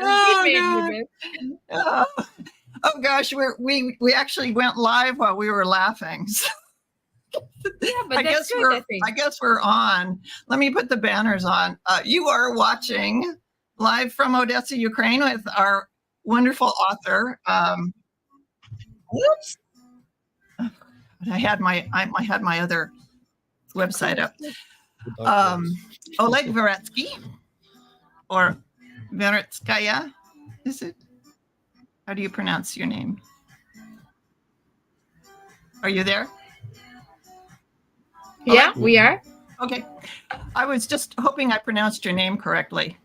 He made no. me Oh gosh, we actually went live while we were laughing. So Yeah, but that's good, I think. I guess we're on. Let me put the banners on. You are watching live from Odesa, Ukraine, with our wonderful author. Whoops! I had my other website up. Oleg Veretskiy, or Veretskaya, is it? How do you pronounce your name? Are you there? Yeah, we are. Okay. I was just hoping I pronounced your name correctly.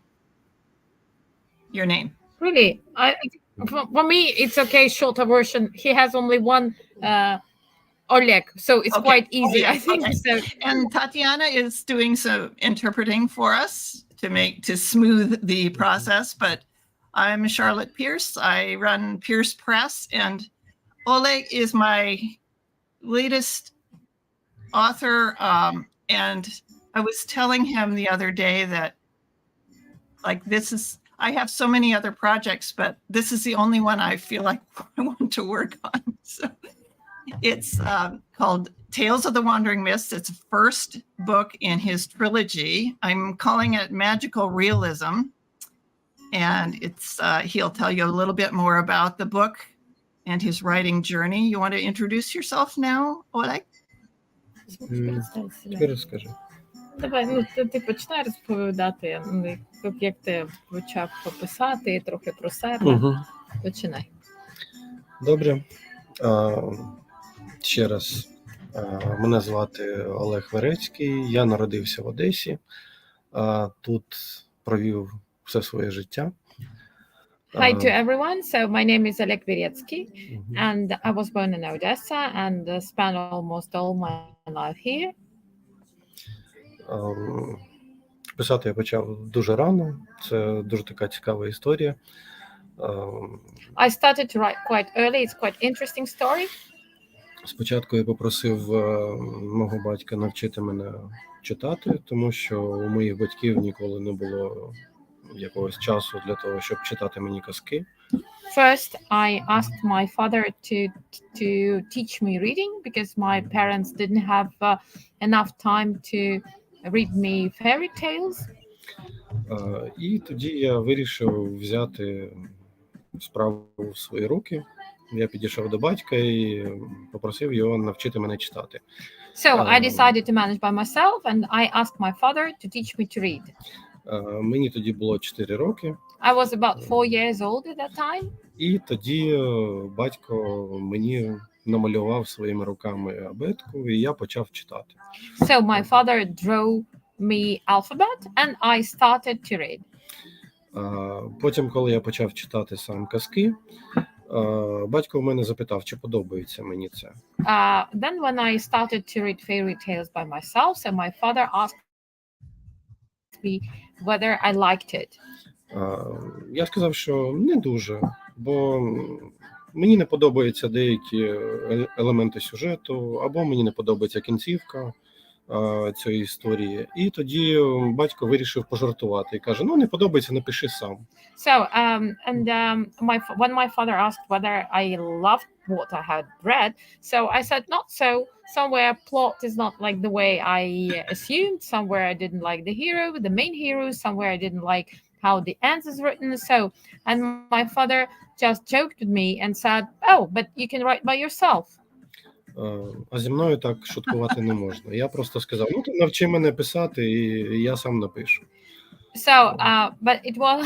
Your name. Really? For me, it's okay, shorter version. He has only one Oleg, so it's quite easy, I think. Okay. So. And Tatiana is doing some interpreting for us to smooth the process, but I'm Charlotte Pierce. I run Pierce Press, and Oleg is my latest author, and I was telling him the other day that, like, I have so many other projects, but this is the only one I feel like I want to work on. So it's called Tales of the Wandering Mists. It's the first book in his trilogy. I'm calling it Magical Realism. And it's he'll tell you a little bit more about the book and his writing journey. You want to introduce yourself now, Oleg? Розкажи. Давай, ти починай розповідати, як ти почав писати, трохи про себе. Починай. Добре. Ще раз, мене звати Олег Верецький, я народився в Одесі, тут провів все своє життя. Hi to everyone. So my name is Oleg Veretskiy, and I was born in Odessa and spent almost all my life here. Писати я почав дуже рано. Це дуже така цікава історія. I started to write quite early. It's quite interesting story. Спочатку я попросив мого батька навчити мене читати, тому що у моїх батьків ніколи не було якогось часу для того, щоб читати мені казки. First, I asked my father to teach me reading because my parents didn't have enough time to read me fairy tales. І тоді я вирішив взяти справу в свої руки. Я підійшов до батька і попросив його навчити мене читати. So I decided to manage by myself, and I asked my father to teach me to read. Мені тоді було 4 роки. I was about 4 years old at that time. І тоді батько мені намалював своїми руками абетку, і я почав читати. So my father drew me alphabet, and I started to read. Потім, коли я почав читати сам казки, батько в мене запитав, чи подобається мені це. Then when I started to read fairy tales by myself, so my father asked me whether I liked it. Я сказав, що не дуже, бо мені не подобаються деякі елементи сюжету, або мені не подобається кінцівка цієї історії. І тоді батько вирішив пожартувати і каже: "Ну, не подобається, напиши сам." So when my father asked whether I loved what I had read, so I said not so. Somewhere plot is not like the way I assumed. Somewhere I didn't like the main hero. Somewhere I didn't like how the end is written. So, and my father just joked with me and said, "Oh, but you can write by yourself." А зі мною так шуткувати не можна. Я просто сказав: "Ну, ти навчи мене писати, і я сам напишу." So, but it was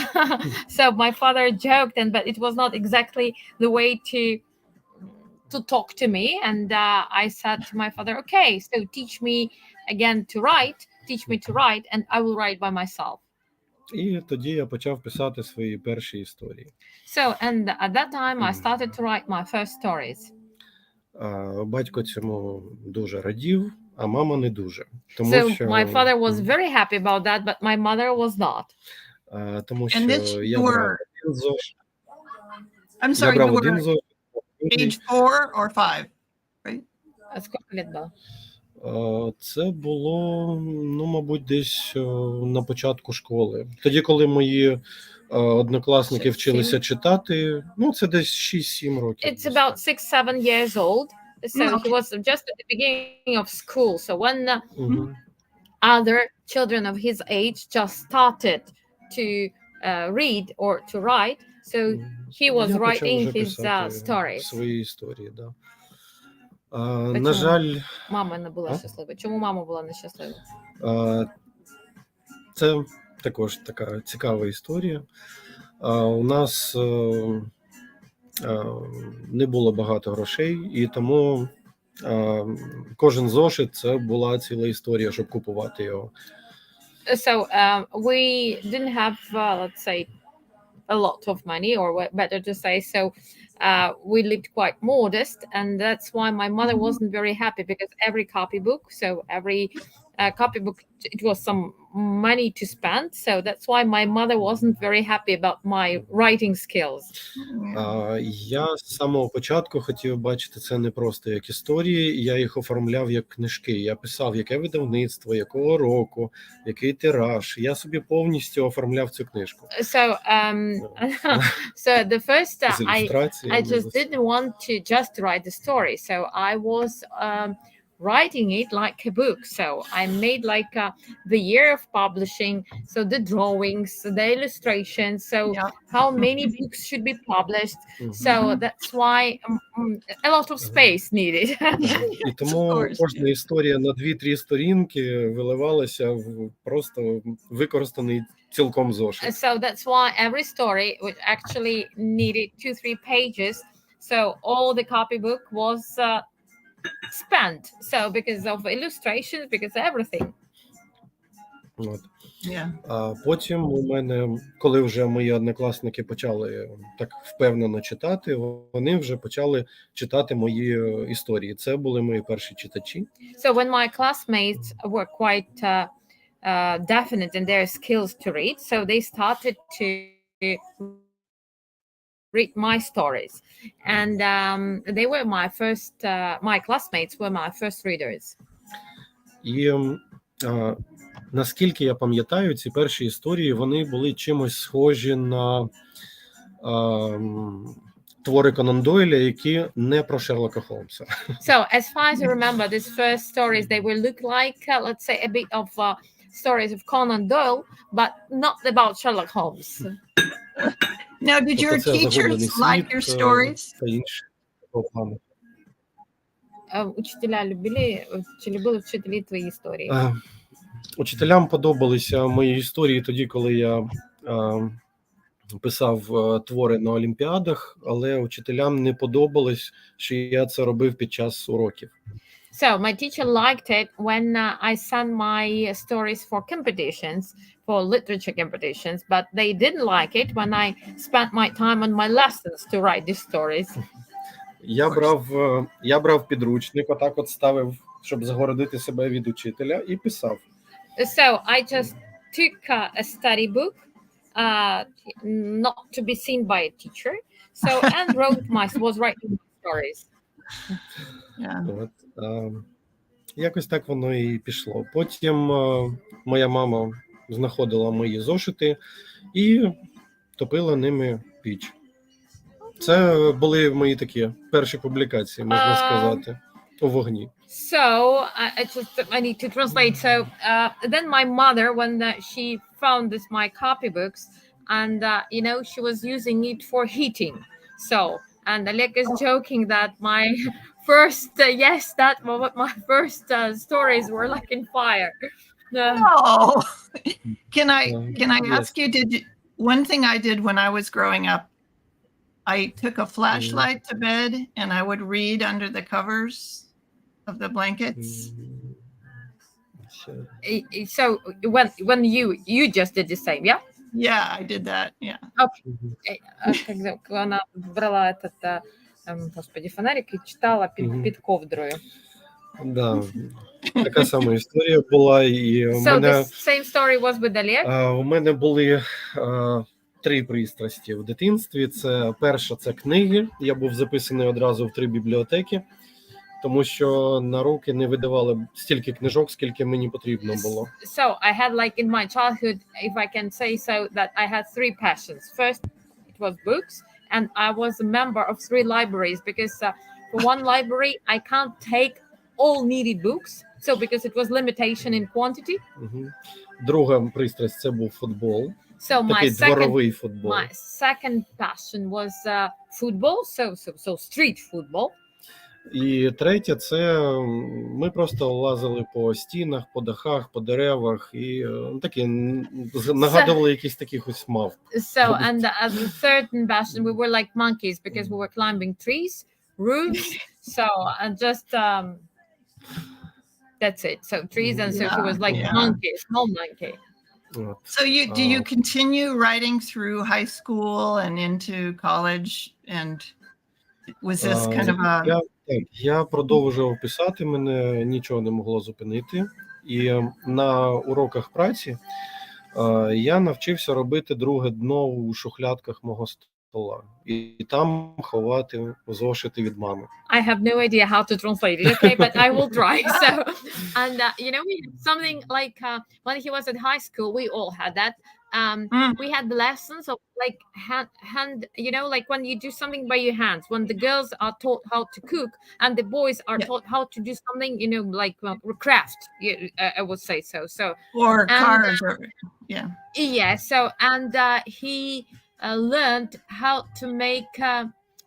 so my father joked, but it was not exactly the way to talk to me. And I said to my father, "Okay, so teach me to write, and I will write by myself." І тоді я почав писати свої перші історії. So, and at that time, I started to write my first stories. Батько цьому дуже радів, а мама не дуже. Тому So my father was very happy about that, but my mother was not. Тому що я брав один зошит. I'm sorry, you were age 4 or 5, right? А скільки лет було? Це було, ну, мабуть, десь на початку школи. Тоді, коли мої однокласники вчилися 6-7. читати. Ну, це десь 6-7 років. It's about 6-7 years old. So he Okay. was just at the beginning of school. So when Мгм. other children of his age just started to read or to write, so he was Я почав writing вже his писати stories. свої історії, да. Чому? На жаль, Мама не була А? щаслива. Чому мама була нещаслива? це також така цікава історія. У нас не було багато грошей, і тому кожен зошит це була ціла історія, щоб купувати його. So we didn't have, let's say, a lot of money, or better to say, so we lived quite modest, and that's why my mother wasn't very happy, because every copybook, so every copybook, it was some money to spend, so that's why my mother wasn't very happy about my writing skills. Я з самого початку хотів бачити це не просто як історії, я їх оформляв як книжки. Я писав, яке видавництво, якого року, який тираж. Я собі повністю оформляв цю книжку. So so the first З I ілюстраціями. just didn't want to just write the story, so I was writing it like a book. So I made like the year of publishing, so the drawings, the illustrations, so Yeah. how many books should be published. Мгм. So that's why a lot of space needed. І Of тому course, кожна історія на 2-3 сторінки виливалася в просто використаний цілком зошит. So that's why every story which actually needed 2-3 pages, so all the copybook was spent, so because of illustrations, because of everything. От. Yeah. А потім у мене, коли вже мої однокласники почали так впевнено читати, вони вже почали читати мої історії. Це були мої перші читачі. So when my classmates were quite definite in their skills to read, so they started to read my stories, and they were my first. My classmates were my first readers. І наскільки я пам'ятаю, ці перші історії, вони були чимось схожі на твори Конан Дойля, які не про Шерлока Холмса. So as far as I remember, these first stories, they will look like, let's say, a bit of stories of Conan Doyle, but not about Sherlock Holmes. Now, did your Тобто це загублений teachers like your світ stories? та інші такого плану. Учителя любили, чи любили вчителі твої історії? Учителям подобалися мої історії тоді, коли я писав твори на олімпіадах, але учителям не подобалось, що я це робив під час уроків. So my teacher liked it when I sent my stories for competitions, for literature competitions, but they didn't like it when I spent my time on my lessons to write these stories. Я брав підручник, отак от ставив, щоб загородити себе від учителя, і писав. So I just took a study book, not to be seen by a teacher, so and was writing my stories. Yeah. От, якось так воно і пішло. Потім моя мама знаходила мої зошити і топила ними піч. Це були мої такі перші публікації, можна сказати, у вогні. So I need to translate. So then my mother, when she found my copybooks, and she was using it for heating. So, and Oleg is joking that my first my first stories were like in fire. Oh, can I Yes. ask you? One thing I did when I was growing up, I took a flashlight to bed and I would read under the covers of the blankets. So when you just did the same, yeah? Yeah, I did that. Yeah. Когда вона брала этот, господи, фонарик і читала під ковдрою. Да, така сама історія була. І у So мене, the same story was with Oleg? у мене були 3 пристрасті в дитинстві. Перша – це книги. Я був записаний одразу в 3 бібліотеки. тому що на руки не видавали стільки книжок, скільки мені потрібно було. So I had like in my childhood, if I can say so, that I had three passions. First, it was books, and I was a member of three libraries because for one library I can't take all needed books. So because it was limitation in quantity. Друга пристрасть – це був футбол. So Такий дворовий футбол. My second passion was football, so street football. І третє – це ми просто лазили по стінах, по дахах, по деревах і такі нагадували якісь таких ось мавп. So and the third passion, we were like monkeys because we were climbing trees, roofs. So just that's it. So trees, and so he was like monkey, small monkey. So do you continue writing through high school and into college, and was this kind of a... Я продовжував писати, мене нічого не могло зупинити. І на уроках праці я навчився робити друге дно у шухлядках мого стола. І там ховати зошити від мами. I have no idea how to translate it, okay, but I will try. So, and you know, something like when he was at high school, we all had that. We had lessons of like hand, you know, like when you do something by your hands, when the girls are taught how to cook and the boys are taught how to do something, you know, like craft, I would say so. So or cars, so and he learned how to make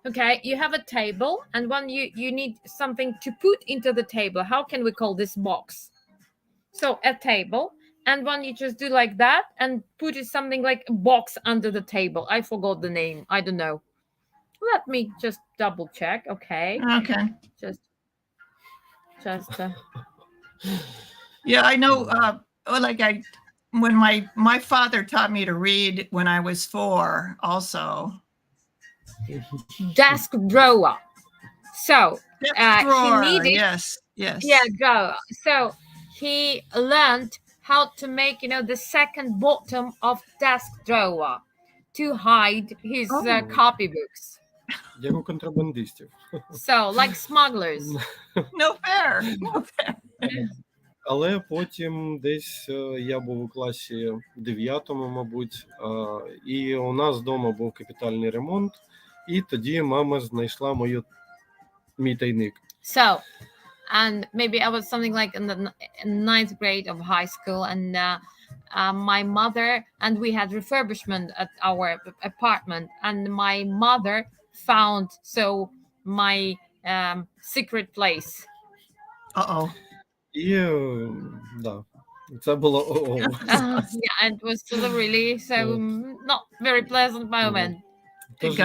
okay, you have a table, and when you need something to put into the table, how can we call this box? So a table. And when you just do like that and put it something like a box under the table. I forgot the name. I don't know. Let me just double check. Okay. Just yeah, I know. Like when my father taught me to read when I was 4 also. Desk drawer. So drawer, he needed, yes. Yeah, drawer. So he learned how to make, you know, the second bottom of desk drawer to hide his copybooks. Як у контрабандистів. So, like smugglers. No fair. Але потім десь я був у класі 9-му, мабуть, і у нас вдома був капітальний ремонт, і тоді мама знайшла мій тайник. So, and maybe I was something like in the 9th grade of high school, and my mother, and we had refurbishment at our apartment, and my mother found my secret place. І да, це було yeah, and it was still really not very pleasant moment. Тож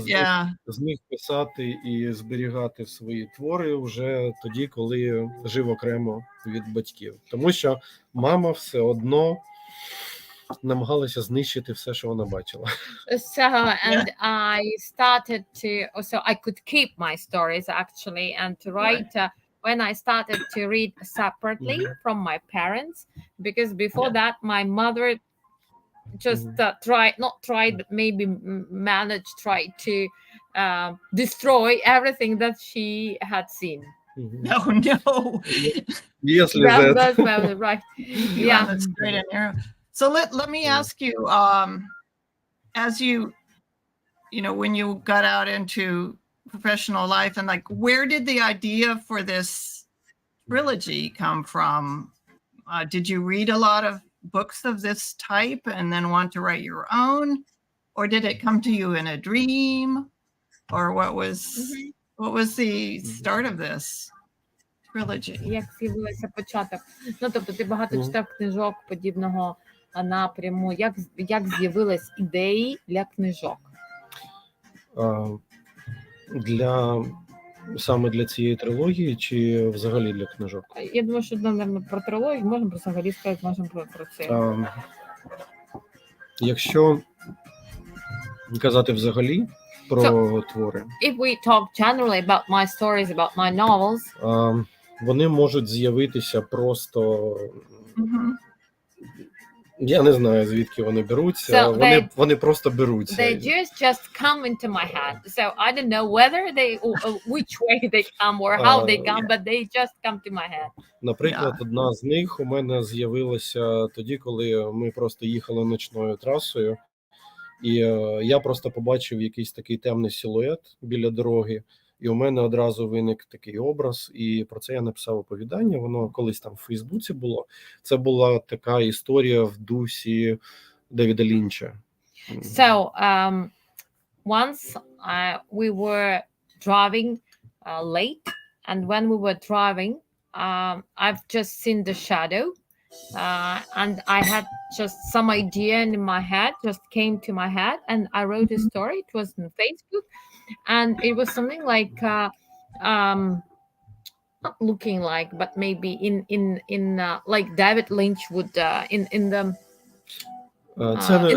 я зміг писати і зберігати свої твори вже тоді, коли жив окремо від батьків. Тому що мама все одно намагалася знищити все, що вона бачила. So, and I started to, so I could keep my stories actually, and to write when I started to read separately from my parents, because before that my mother just tried, but maybe tried to destroy everything that she had seen. No. Yes, that's right. Yeah, that's great. So let me ask you, as you know, when you got out into professional life, and like, where did the idea for this trilogy come from? Did you read a lot of books of this type and then want to write your own, or did it come to you in a dream, or what was the start of this trilogy? Як з'явився початок? Ну, тобто ти багато читав книжок подібного напряму. Як з'явились ідеї для книжок? Саме для цієї трилогії чи взагалі для книжок? Я думаю, що, мабуть, про трилогію можемо взагалі сказати, можемо про це. Якщо казати взагалі про твори, if we talk generally about my stories, about my novels, вони можуть з'явитися просто Я не знаю, звідки вони беруться. So вони просто беруться. They just come into my head. So I don't know whether they, which way they come or how they come, but they just come to my head. Наприклад, одна з них у мене з'явилася тоді, коли ми просто їхали ночною трасою, і я просто побачив якийсь такий темний силует біля дороги, і у мене одразу виник такий образ, і про це я написав оповідання, воно колись там в Фейсбуці було. Це була така історія в дусі Девіда Лінча. So once we were driving late, and when we were driving, I've just seen the shadow, and I had just some idea in my head, just came to my head, and I wrote a story. It was on Facebook, and it was something like not looking like, but maybe in like David Lynch would in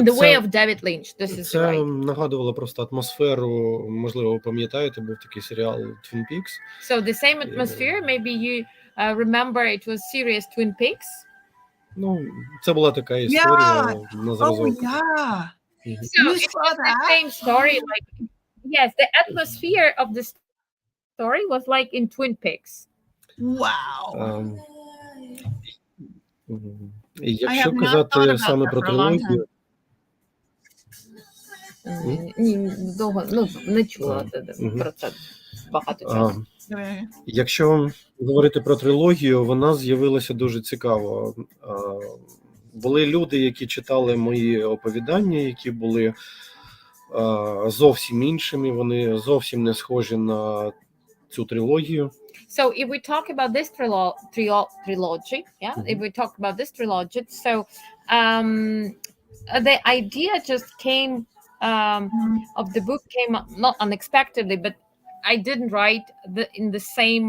the way of David Lynch. This is це right. нагадувало просто атмосферу, можливо, ви пам'ятаєте, був такий серіал Twin Peaks. So the same atmosphere, maybe you remember it was series Twin Peaks. Ну, це була така історія на зразок. Oh, yeah. So it was the same story, like, yes, the atmosphere of the story was like in Twin Peaks. Wow. І якщо казати саме про трилогію, Довго, не чула про це багато часу. Якщо говорити про трилогію, вона з'явилася дуже цікаво. Були люди, які читали мої оповідання, які були зовсім іншими, вони зовсім не схожі на цю трилогію. So if we talk about this trilogy, yeah, if we talk about this trilogy, so the idea just came of the book came not unexpectedly, but I didn't write in the same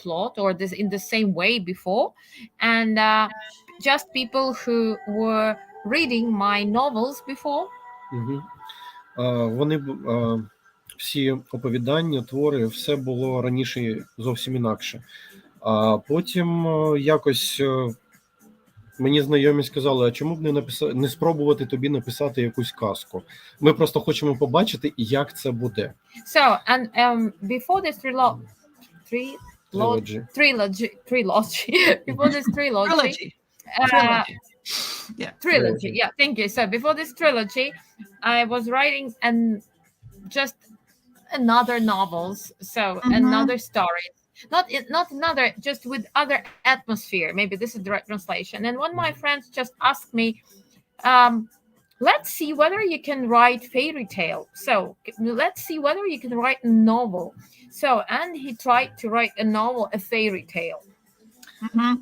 plot or this in the same way before, and just people who were reading my novels before. Вони всі оповідання, твори, все було раніше зовсім інакше. А потім якось мені знайомі сказали, а чому б не спробувати тобі написати якусь казку? Ми просто хочемо побачити, як це буде. So, and before this trilogy. Before this trilogy. Trilogy. Yeah, thank you. So before this trilogy, I was writing and just another novels, so another stories, not another, just with other atmosphere. Maybe this is the right translation. And one of my friends just asked me, let's see whether you can write fairy tale. So let's see whether you can write a novel. So, and he tried to write a novel, a fairy tale.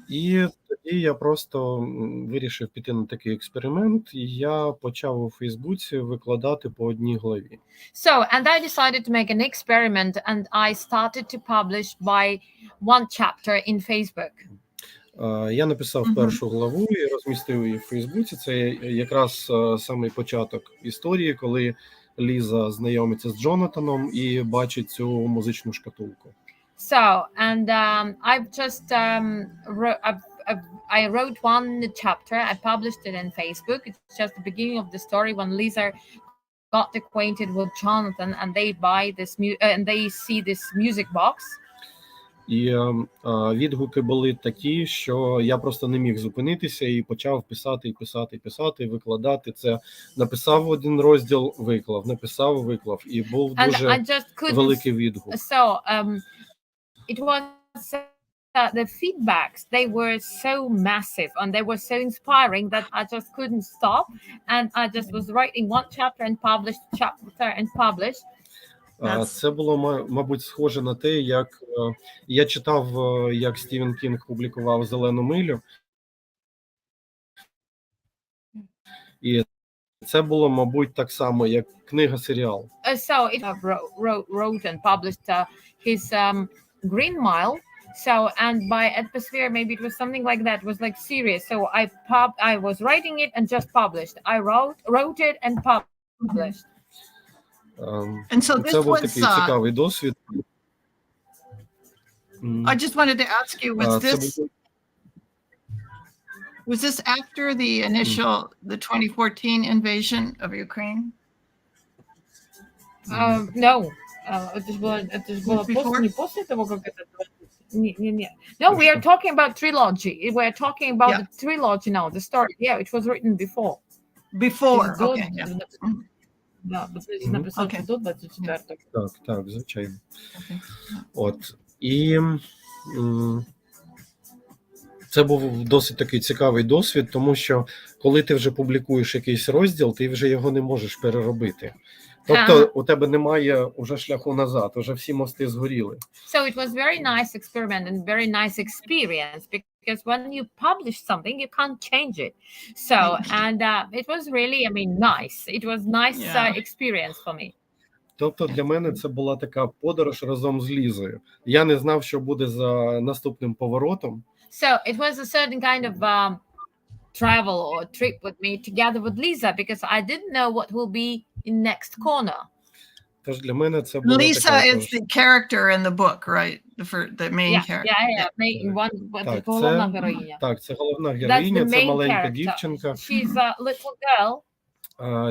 І тоді я просто вирішив піти на такий експеримент, і я почав у Фейсбуці викладати по одній главі. So, and I decided to make an experiment, and I started to publish by one chapter in Facebook. Я написав першу главу і розмістив її в Фейсбуці. Це якраз самий початок історії, коли Ліза знайомиться з Джонатаном і бачить цю музичну шкатулку. So, and I've just I wrote one chapter. I published it in Facebook. It's just the beginning of the story when Lisa got acquainted with Jonathan, and they buy this and they see this music box. І відгуки були такі, що я просто не міг зупинитися і почав писати, викладати це. Написав один розділ, виклав, написав, виклав. І був дуже великий відгук. So, it was the feedbacks, they were so massive and they were so inspiring that I just couldn't stop, and I just was writing one chapter and published. Це було, мабуть, схоже на те, як я читав, як Стівен Кінг публікував «Зелену милю». І це було, мабуть, так само, як книга-серіал. So it wrote and published his Green Mile. So, and by atmosphere, maybe it was something like that. It was like series. So I was writing it and just published. I wrote it and published. And so this це був was такий цікавий досвід. I just wanted to ask you, Was this after the initial, the 2014 invasion of Ukraine? No. Это ж было Before? не после того, как это... Не. No, we are talking about trilogy. We're talking about the trilogy now, the story. Yeah, it was written before. Before, До- okay, yeah. Да, написав Окей. до 24-го. Так, звичайно. Okay. От. І це був досить такий цікавий досвід, тому що коли ти вже публікуєш якийсь розділ, ти вже його не можеш переробити. Тобто у тебе немає уже шляху назад, уже всі мости згоріли. So it was very nice experiment and very nice experience because when you publish something, you can't change it. So, and it was really, I mean, nice. It was nice experience for me. Тобто для мене це була така подорож разом з Лізою. Я не знав, що буде за наступним поворотом. So it was a certain kind of travel or trip with me together with Lisa because I didn't know what will be in next corner. Тож для мене це була Lisa така is the character in the book, right? The main character. Це головна героїня. Так, це головна героїня, це маленька дівчинка. She's a little girl.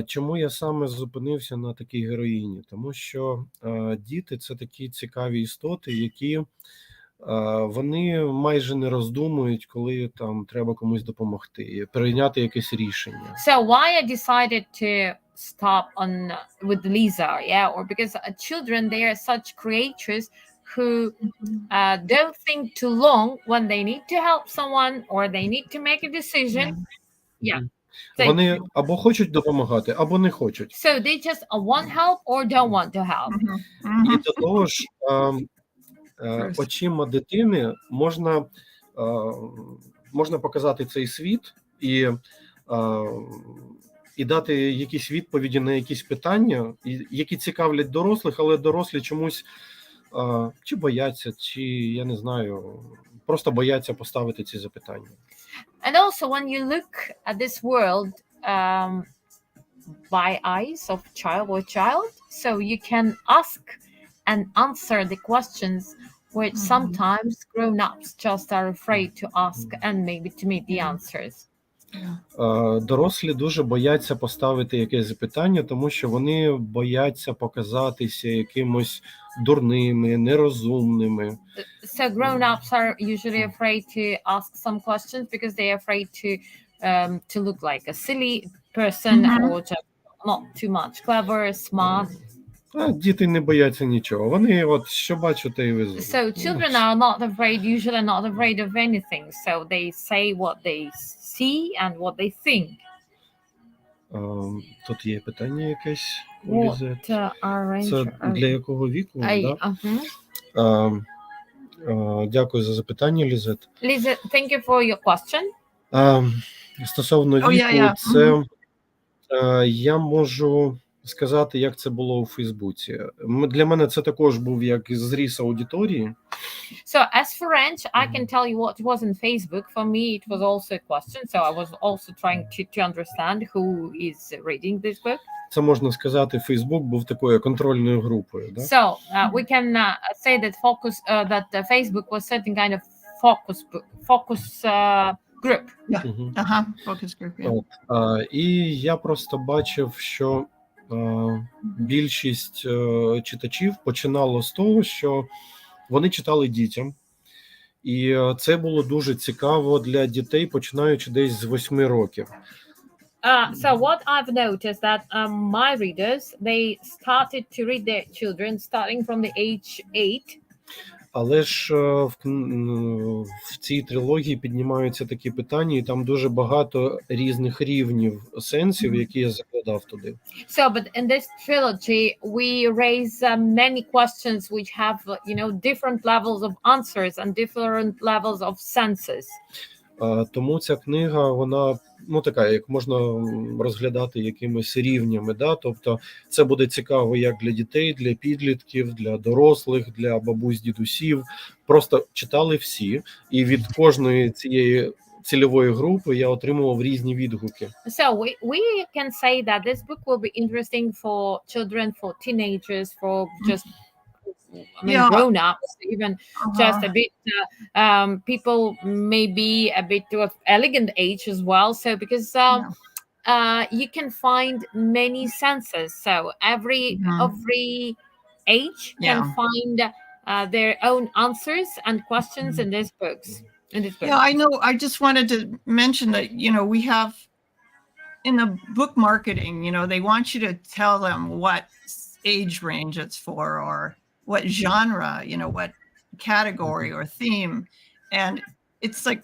Чому я саме зупинився на такій героїні? Тому що діти – це такі цікаві істоти, які вони майже не роздумують, коли там треба комусь допомогти, прийняти якесь рішення. So why I decided to stop on with Lisa, or because children, they are such creatures who don't think too long when they need to help someone or they need to make a decision. Вони або хочуть допомагати, або не хочуть. So they just want help or don't want to help. І до того ж, очима дитини можна показати цей світ і дати якісь відповіді на якісь питання, які цікавлять дорослих, але дорослі чомусь чи бояться, чи, я не знаю, просто бояться поставити ці запитання. And also when you look at this world by eyes of child, so you can ask and answer the questions which sometimes grown-ups just are afraid to ask and maybe to meet the answers. Дорослі дуже бояться поставити якесь запитання, тому що вони бояться показатися якимось дурними, нерозумними. So grown-ups are usually afraid to ask some questions because they are afraid to look like a silly person or just not too much clever, smart. Діти не бояться нічого. Вони от що бачать, те й везуть. So children are not afraid, usually not afraid of anything. So they say what they see and what they think. Тут є питання якесь у Лізет. Це Це для якого віку? Дякую за запитання, Лізет. Lisa, thank you for your question. Стосовно віку, це я можу сказати, як це було у Фейсбуці. Для мене це також був як зріз аудиторії. So as for French, I can tell you what it was in Facebook. For me, it was also a question. So I was also trying to understand who is reading this book. Це можна сказати, Фейсбук був такою контрольною групою. Да? So we can say that Facebook was certain kind of focus group. Focus group. І я просто бачив, що більшість читачів починало з того, що вони читали дітям. І це було дуже цікаво для дітей, починаючи десь з 8 років. So what I've noticed that my readers, they started to read their children starting from the age 8. Але ж в цій трилогії піднімаються такі питання, і там дуже багато різних рівнів сенсів, які я закладав туди. So, but in this trilogy, we raise many questions which have, different levels of answers and different levels of senses. Тому ця книга, вона, така, як можна розглядати якимись рівнями, да? Тобто це буде цікаво як для дітей, для підлітків, для дорослих, для бабусь, дідусів. Просто читали всі, і від кожної цієї цільової групи я отримував різні відгуки. So we can say that this book will be interesting for children, for teenagers, for just I mean, Yeah. grown ups, even just Uh-huh. a bit people maybe a bit of elegant age as well. So because Yeah. you can find many senses. So Mhm. every age can Yeah. find their own answers and questions in these books. In this book. Yeah, I know. I just wanted to mention that, we have in the book marketing, they want you to tell them what age range it's for or what genre, what category or theme. And it's like,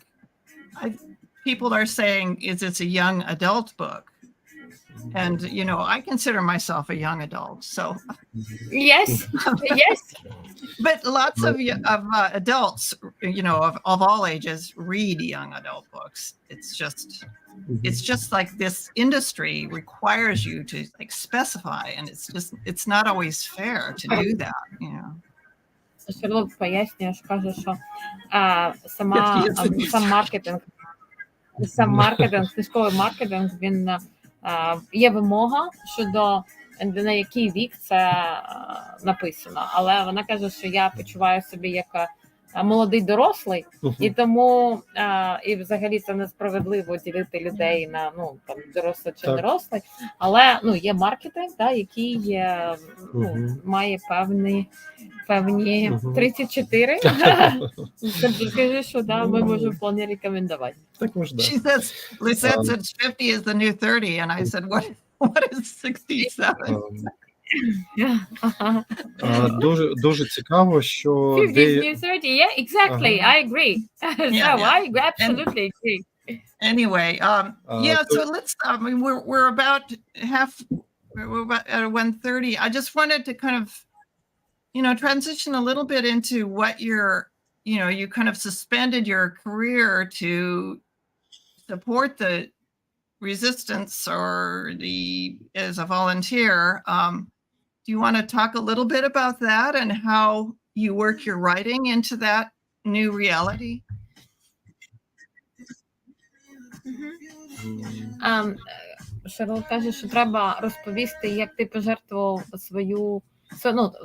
people are saying, is this a young adult book? And, I consider myself a young adult. So, Yes, yes. but lots of adults, of all ages read young adult books. It's just like this industry requires you to like specify, and it's not always fair to do that. Шерлок пояснює, каже, що 50 years of сам маркетинг, книжковий маркетинг, він є вимога щодо на який вік це написано. Але вона каже, що я почуваю себе як молодий дорослий, і тому і взагалі це несправедливо ділити людей на там дорослий чи дорослий, але є маркетинг, який має певні 34. Скажи, що ми можемо вполне рекомендувати. She says, Lisette said 50 is the new 30, and I said, what is 67? Дуже цікаво, що 50 is new 30, yeah, exactly, I agree. Yeah, I absolutely agree. Anyway, so let's, we're about at 1:30. I just wanted to kind of, transition a little bit into what you kind of suspended your career to support the resistance or as a volunteer. Do you want to talk a little bit about that and how you work your writing into that new reality? Шерл каже, що треба розповісти, як ти пожертвував свою...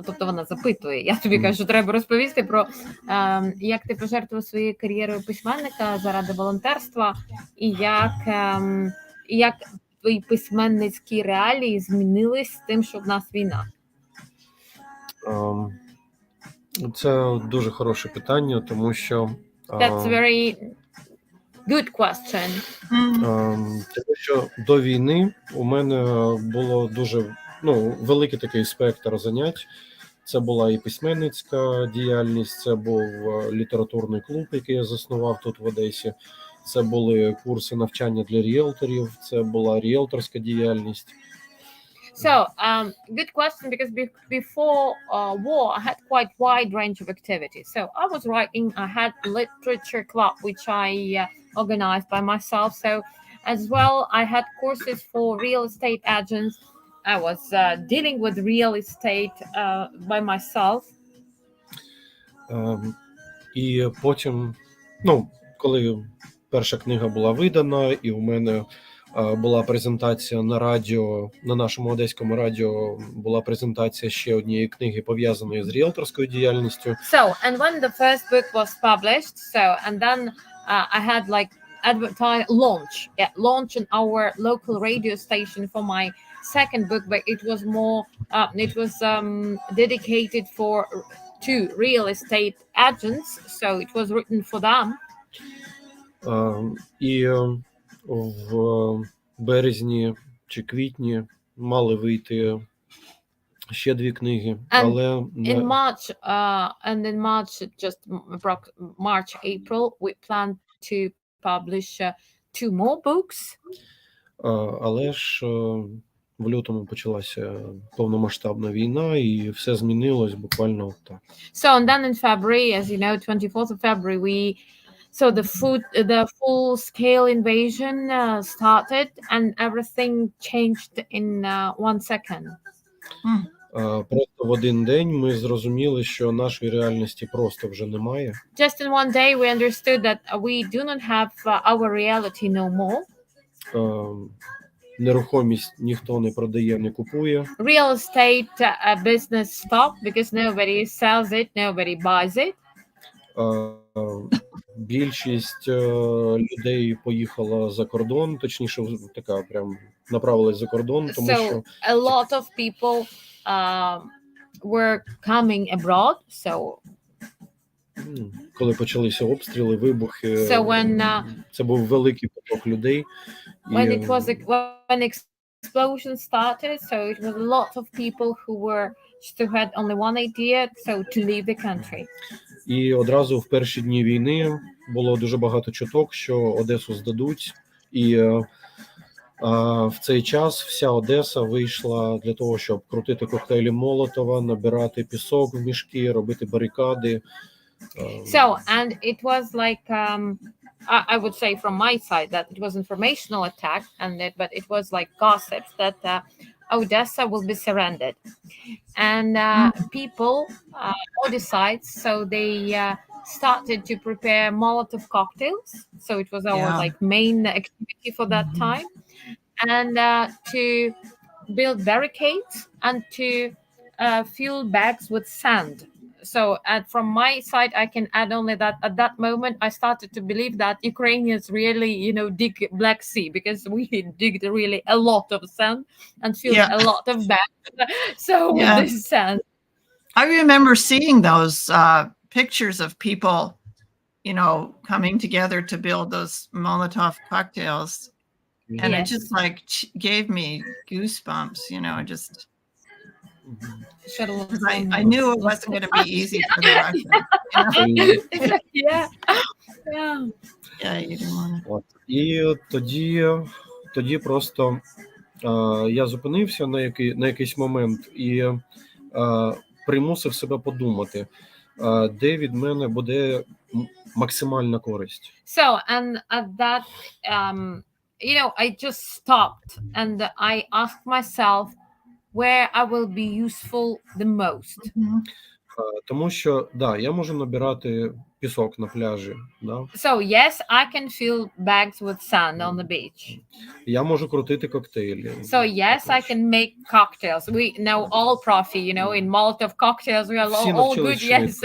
тобто вона запитує, я тобі кажу, що треба розповісти про як ти пожертвував своєю кар'єрою письменника заради волонтерства, і як твої письменницькі реалії змінились з тим, що в нас війна. Це дуже хороше питання, тому що... That's very good question. Тому що до війни у мене було дуже великий такий спектр занять. Це була і письменницька діяльність, це був літературний клуб, який я заснував тут в Одесі. Це були курси навчання для ріелторів, це була ріелторська діяльність. So, good question, because before war, I had quite wide range of activities. So I was writing, I had a literature club, which I organized by myself. So as well, I had courses for real estate agents. I was dealing with real estate by myself. І потім, коли перша книга була видана, і у мене була презентація на радіо, на нашому одеському радіо була презентація ще однієї книги, пов'язаної з ріелторською діяльністю. So, and when the first book was published, and then I had like launch in our local radio station for my second book, but it was more, dedicated to real estate agents, so it was written for them. І в березні чи квітні мали вийти ще дві книги, але in March, just March, April, we plan to publish 2 more books. Але ж в лютому почалася повномасштабна війна, і все змінилось буквально так. So, and then in February, as you know, 24th of February, the full-scale invasion started, and everything changed in 1 second. Просто в один день ми зрозуміли, що нашої реальності просто вже немає. Just in one day, we understood that we do not have our reality no more. нерухомість ніхто не продає, не купує. Real estate business stopped because nobody sells it, nobody buys it. Більшість людей поїхала за кордон, точніше, така прям направилась за кордон, тому So що a lot of people were coming abroad. So коли почалися обстріли, вибухи, So when, це був великий поток людей. when explosion started, so it was a lot of people who had only one idea, so to leave the country. І одразу в перші дні війни було дуже багато чуток, що Одесу здадуть, і в цей час вся Одеса вийшла для того, щоб крутити коктейлі Молотова, набирати пісок в мішки, робити барикади. So, and it was like, I would say from my side that it was informational attack, but it was like gossips that Odessa will be surrendered. And people, Odessites, so they started to prepare Molotov cocktails. So it was our like main activity for that time. And to build barricades and to fill bags with sand. So from my side, I can add only that at that moment, I started to believe that Ukrainians really, dig Black Sea, because we digged really a lot of sand and filled a lot of bags. So with this sand. I remember seeing those pictures of people, coming together to build those Molotov cocktails. And it just like gave me goosebumps, just... I knew it wasn't going to be easy for the Russians. Yeah. You didn't want to. І тоді просто я зупинився на якийсь момент і примусив себе подумати, де від мене буде максимальна користь. So, and at that, I just stopped and I asked myself where I will be useful the most. Тому що, я можу набирати пісок на пляжі. So, yes, I can fill bags with sand on the beach. Я можу крутити коктейлі. So, yes, I can make cocktails. We know all profi, in Molotov cocktails, we are all good. Yes,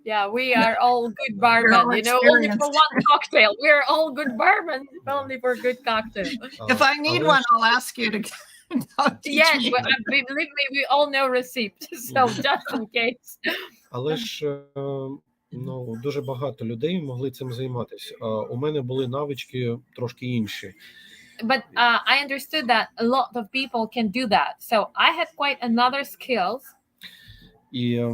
yeah, we are all good barmen, only for one cocktail. We are all good barmen, only for good cocktail. If I need one, I'll ask you to... Yes, but believe me, we all know receipts, so just in case. Але ж дуже багато людей могли цим займатися. У мене були навички трошки інші. But I understood that a lot of people can do that. So I had quite another skills. І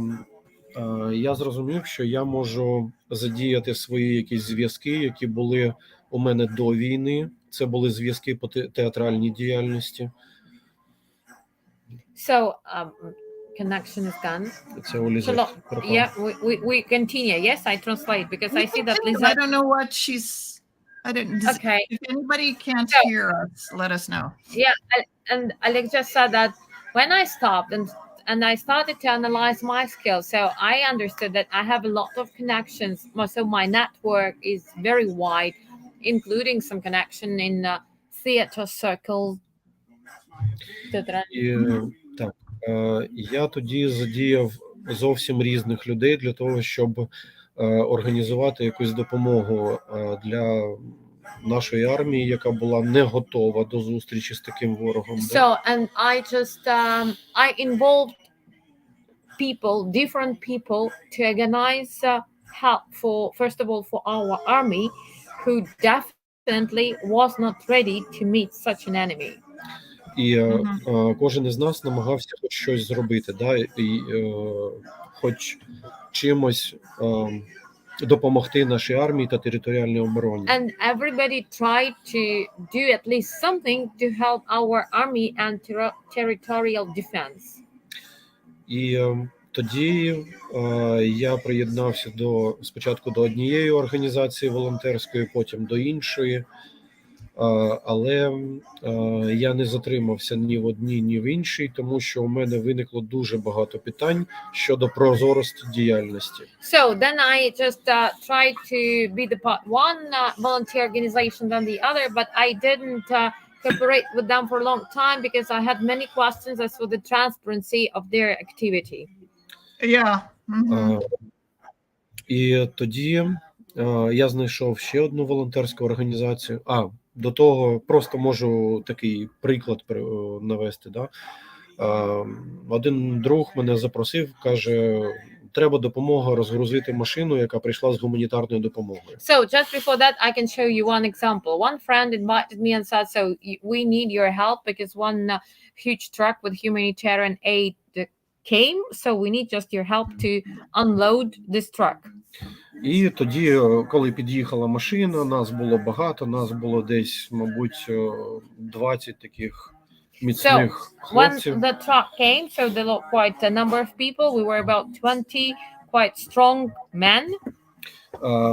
я зрозумів, що я можу задіяти свої якісь зв'язки, які були у мене до війни. Це були зв'язки по театральній діяльності. So, connection is done. Yeah, we continue. Yes, I translate because I see that Lisa... I don't know what she's... Okay. If anybody can't hear us, let us know. Yeah, and Oleg just said that when I stopped and I started to analyze my skills, so I understood that I have a lot of connections. So my network is very wide, including some connection in theater circles. Так, я тоді задіяв зовсім різних людей для того, щоб організувати якусь допомогу для нашої армії, яка була не готова до зустрічі з таким ворогом. So, and I just I involved people, different people, to organize help for, first of all, for our army, who definitely was not ready to meet such an enemy. І кожен із нас намагався хоч щось зробити, і хоч чимось допомогти нашій армії та територіальній обороні. And everybody tried to do at least something to help our army and territorial defense. І тоді я приєднався спочатку до однієї організації волонтерської, потім до іншої. Але я не затримався ні в одній, ні в іншій, тому що у мене виникло дуже багато питань щодо прозорості діяльності. So then I just tried to be the part one volunteer organization than the other, but I didn't cooperate with them for a long time because I had many questions as for the transparency of their activity. Yeah. Mhm. І тоді я знайшов ще одну волонтерську організацію. До того просто можу такий приклад навести. Да? Один друг мене запросив, каже, треба допомога розгрузити машину, яка прийшла з гуманітарною допомогою. So just before that, I can show you one example. One friend invited me and said, so we need your help because one huge truck with humanitarian aid came, so we need just your help to unload this truck. І тоді, коли під'їхала машина, нас було багато, нас було десь, мабуть, 20 таких міцних хлопців. When the truck came, so there were quite a number of people. We were about 20 quite strong men.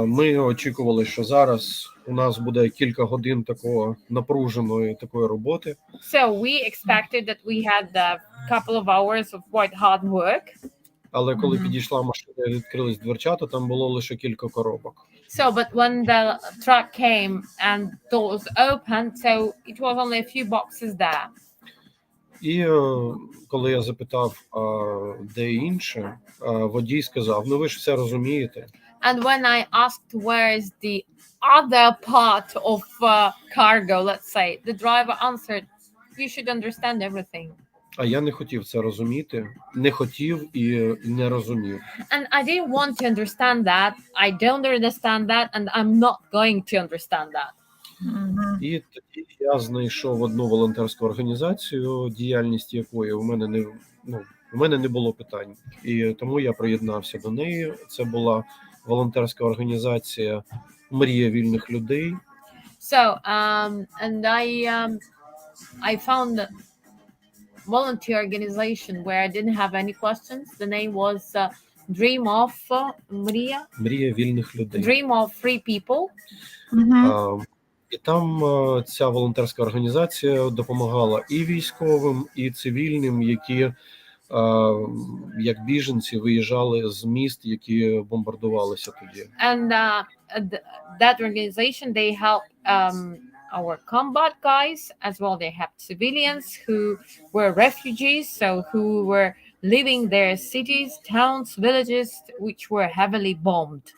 Ми очікували, що зараз у нас буде кілька годин такого напруженої такої роботи. So we expected that we had a couple of hours of quite hard work. Але коли підійшла машина і відкрились дверцята, там було лише кілька коробок. So, but when the truck came and doors opened, so it was only a few boxes there. І коли я запитав, де інше, водій сказав, ви ж все розумієте. And when I asked where is the other part of cargo, let's say, the driver answered, you should understand everything. А я не хотів це розуміти, не хотів і не розумів. And I didn't want to understand that. I don't understand that, and I'm not going to understand that. І тоді я знайшов одну волонтерську організацію, діяльність якої у мене не було питань. І тому я приєднався до неї. Це була волонтерська організація «Мрія вільних людей». So, and I found a volunteer organization where I didn't have any questions. The name was Dream of «Мрія вільних людей». Dream of Free People. І там ця волонтерська організація допомагала і військовим, і цивільним, які як біженці виїжджали з міст, які бомбардувалися тоді. And that organization, they help our combat guys as well. They have civilians who were refugees, so who were living their cities, towns, villages, which were heavily bombed.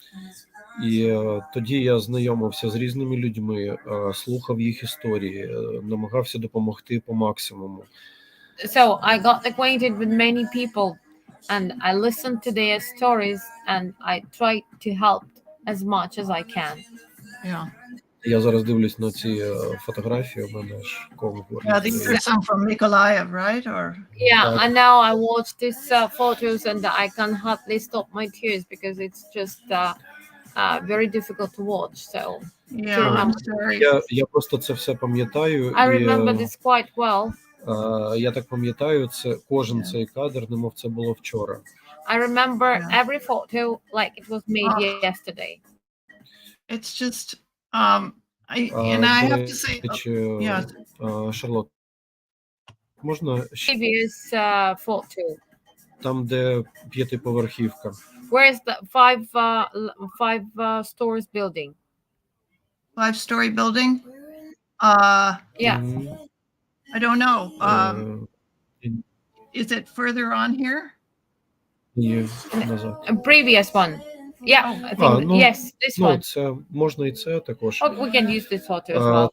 І тоді я знайомився з різними людьми, слухав їх історії, намагався допомогти по максимуму. So I got acquainted with many people and I listened to their stories and I tried to help as much as I can. Yeah. Я зараз дивлюсь на ці фотографії, у мене ж ком. Yeah, these are some from Mykolaiv, right? Or Yeah, and now I watch these photos and I can hardly stop my tears because it's just very difficult to watch. So yeah, I'm sorry. Я просто це все пам'ятаю. I remember this quite well. Я так пам'ятаю, це кожен цей кадр, немов це було вчора. I remember every photo like it was made yesterday. It's just I have to say, yeah. Шарлот, можна Previous photo. там, де п'ятиповерхівка? Where's the five stores building? 5-story building? Yeah. I don't know. Is it further on here? Ні, назад. A previous one. Yeah, I think yes, this one. Це можна і це також. Oh, we can use this photo as well.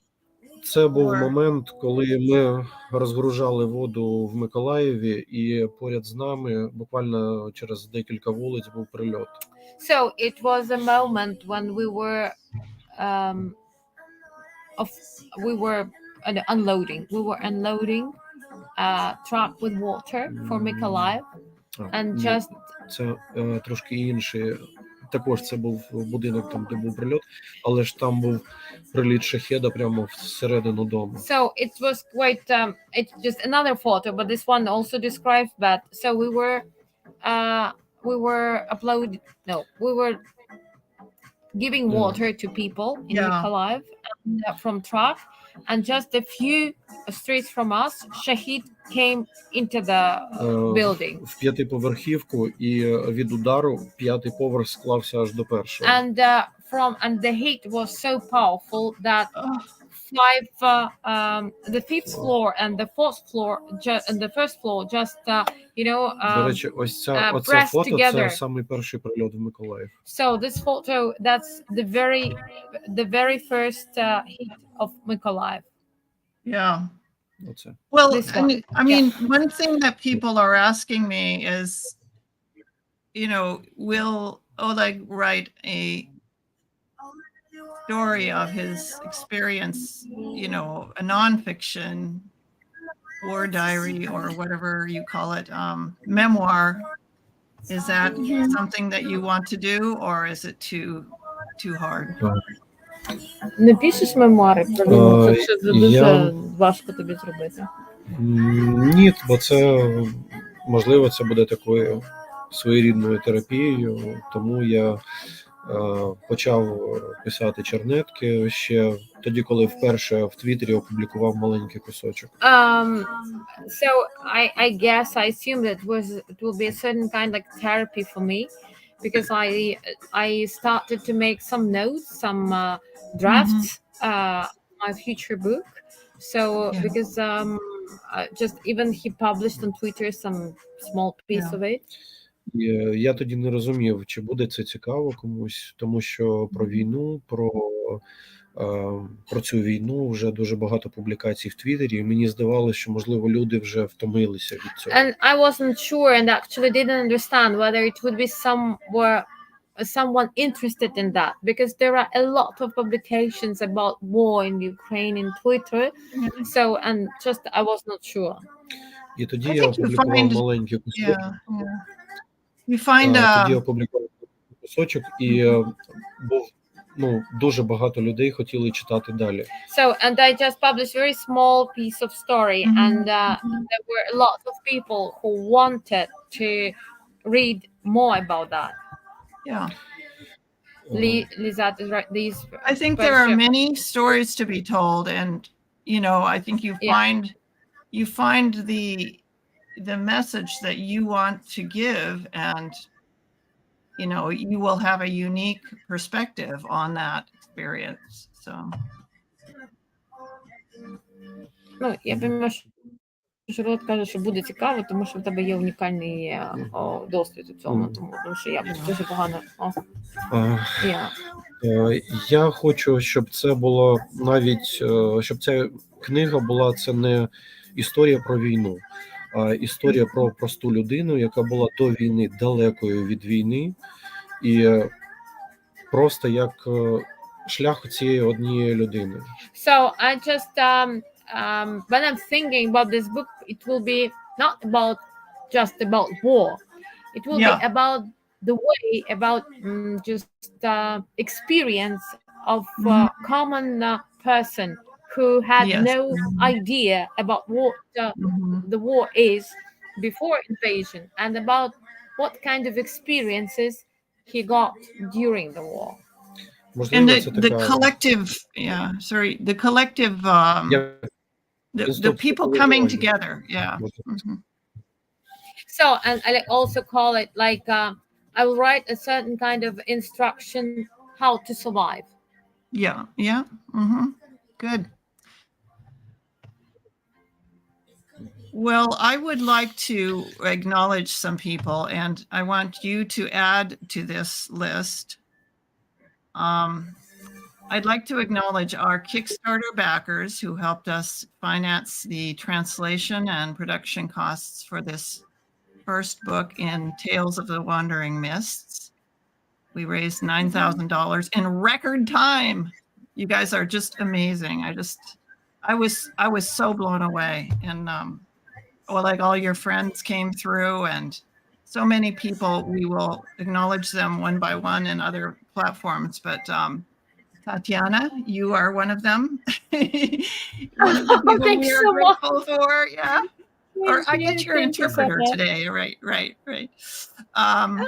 Це був момент, коли ми розгружали воду в Миколаєві, і поряд з нами, буквально через декілька вулиць, був прильот. So it was a moment when we were unloading. We were unloading a truck with water for Mykolaiv, and just це трошки інше. Також це був будинок, там, де був прильот, але ж там був приліт шахеда прямо всередину дому. So it was quite, it's just another photo, but this one also describes that. So we were giving water to people in Mykolaiv from truck, and just a few streets from us, Shahid came into the building. В п'ятиповерхівку, і від удару п'ятий поверх склався аж до першого. And the heat was so powerful that the fifth floor and the fourth floor, and the first floor, just До речі, ось оце pressed фото together. це самий перший прильот в Миколаїв. So this photo, that's the very first hit of Mykolaiv. Yeah. Оце. Well, This one. I mean, one thing that people are asking me is, will Oleg write a story of his experience, a nonfiction war diary or whatever you call it, memoir? Is that something that you want to do, or is it too hard? Не пишеш мемуари про війну? Це дуже я- важко тобі зробити. Ні, бо це, можливо, це буде такою своєрідною терапією, тому я почав писати чернетки ще тоді, коли вперше в Твіттері опублікував маленький кусочок. So I guess I assume that it will be a certain kind like therapy for me, because I started to make some notes, some drafts, my future book. So because just even he published on Twitter some small piece of it. І я тоді не розумів, чи буде це цікаво комусь, тому що про війну, про цю війну вже дуже багато публікацій в Твіттері, і мені здавалося, що, можливо, люди вже втомилися від цього. And I wasn't sure and actually didn't understand whether it would be someone interested in that, because there are a lot of publications about war in Ukraine in Twitter. So, and just I was not sure. І тоді I я think you опублікував find- маленький кусочок. You find Тоді я опублікував кусочок, і був, дуже багато людей хотіли читати далі. So, and I just published a very small piece of story, and there were a lot of people who wanted to read more about that. yeah. Lizette is right. These I think there are many stories to be told, and I think you find the message that you want to give, and you will have a unique perspective on that experience. So я розумію, що Шарлот каже, що буде цікаво, тому що в тебе є унікальний досвід у цьому, тому що я дуже погано. Я хочу, щоб це було навіть, щоб ця книга була, це не історія про війну, а історія про просту людину, яка була до війни далекою від війни, і просто як шлях цієї однієї людини. So I just when I'm thinking about this book, it will be not about just about war. It will be about the way, about just experience of common person who had no idea about what the war is before invasion, and about what kind of experiences he got during the war. and the collective, the collective, the people coming together, So, and I also call it like I will write a certain kind of instruction how to survive. Good. Well, I would like to acknowledge some people, and I want you to add to this list. I'd like to acknowledge our Kickstarter backers who helped us finance the translation and production costs for this first book in Tales of the Wandering Mists. We raised $9,000 in record time. You guys are just amazing. I was so blown away. And like all your friends came through, and so many people. We will acknowledge them one by one in other platforms, but Tatiana, you are one of them. One of the people we are grateful for. Yeah. Or I get your interpreter today. Right. And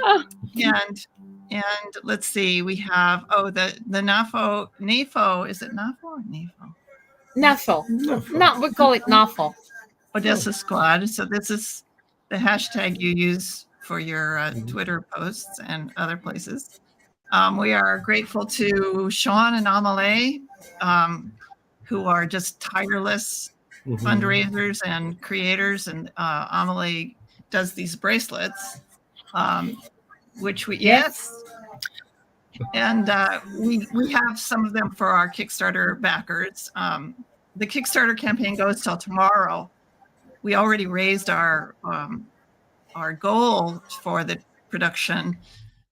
let's see, we have the NAFO. Is it NAFO or NAFO? NAFO. No, we call it NAFO. Odesa Squad. So this is the hashtag you use for your Twitter posts and other places. We are grateful to Sean and Amelie, who are just tireless fundraisers and creators, and Amelie does these bracelets, which we and we have some of them for our Kickstarter backers. The Kickstarter campaign goes till tomorrow. We already raised our goal for the production,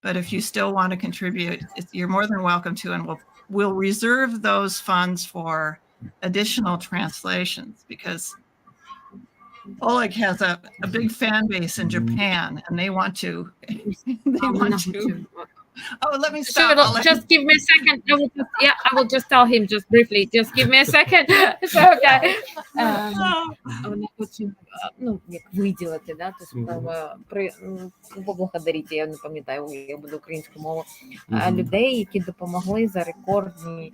but if you still want to contribute, you're more than welcome to, and we'll reserve those funds for additional translations, because Oleg has a big fan base in Japan, and they want to. Oh, let me stop. So just give me a second. I will just tell him just briefly. Just give me a second. So, okay. Вона хоче, як виділити, да, поблагодарити, я не пам'ятаю, я буду українською мовою, людей, які допомогли за рекордні